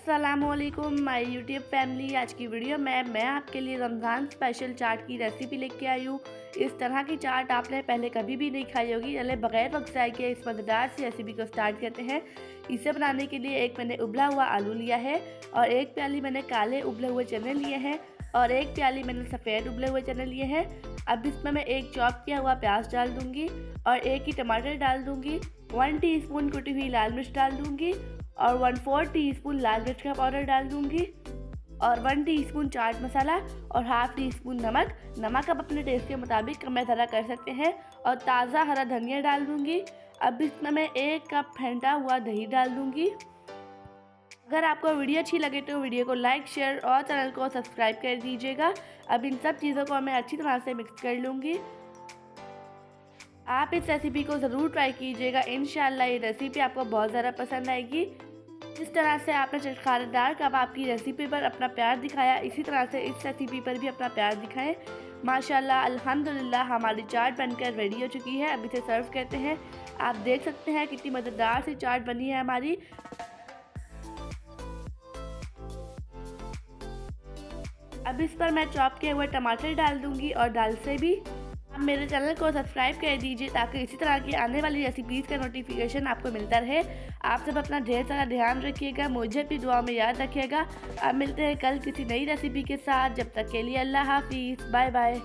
अस्सलामुअलैकुम my YouTube family. आज की वीडियो में मैं आपके लिए रमज़ान स्पेशल चाट की रेसिपी लेके आई हूँ। इस तरह की चाट आपने पहले कभी भी नहीं खाई होगी। चले बगैर वक्त ज़ाय के इस मज़ेदार सी रेसिपी को स्टार्ट करते हैं। इसे बनाने के लिए एक मैंने उबला हुआ आलू लिया है और एक प्याली मैंने काले उबले हुए चने लिए हैं और एक प्याली मैंने सफ़ेद उबले हुए चने लिए हैं। अब इसमें मैं एक चॉप किया हुआ प्याज डाल दूँगी और एक ही टमाटर डाल दूँगी। 1 टीस्पून कुटी हुई लाल मिर्च डाल दूँगी और 1/4 टीस्पून लाल मिर्च का पाउडर डाल दूँगी और 1 टीस्पून चाट मसाला और हाफ टीस्पून नमक आप अपने टेस्ट के मुताबिक कम ज़्यादा कर सकते हैं और ताज़ा हरा धनिया डाल दूँगी। अब इसमें मैं 1 कप फेंटा हुआ दही डाल दूँगी। अगर आपको वीडियो अच्छी लगे तो वीडियो को लाइक शेयर और चैनल को सब्सक्राइब कर दीजिएगा। अब इन सब चीज़ों को मैं अच्छी तरह से मिक्स कर लूँगी। आप इस रेसिपी को ज़रूर ट्राई कीजिएगा। इंशाल्लाह ये रेसिपी आपको बहुत ज़्यादा पसंद आएगी। जिस तरह से आपने चटखारेदार कबाब की रेसिपी पर अपना प्यार दिखाया, इसी तरह से इस रेसिपी पर भी अपना प्यार दिखाएं। माशाल्लाह अल्हम्दुलिल्लाह हमारी चाट बनकर रेडी हो चुकी है। अब इसे सर्व करते हैं। आप देख सकते हैं कितनी मज़ेदार सी चाट बनी है हमारी। अब इस पर मैं चॉप किए हुए टमाटर डाल दूँगी और दाल से भी। आप मेरे चैनल को सब्सक्राइब कर दीजिए ताकि इसी तरह की आने वाली रेसिपीज़ का नोटिफिकेशन आपको मिलता रहे। आप सब अपना ढेर सारा ध्यान रखिएगा, मुझे भी दुआ में याद रखिएगा। अब मिलते हैं कल किसी नई रेसिपी के साथ। जब तक के लिए अल्लाह हाफिज़, बाय बाय।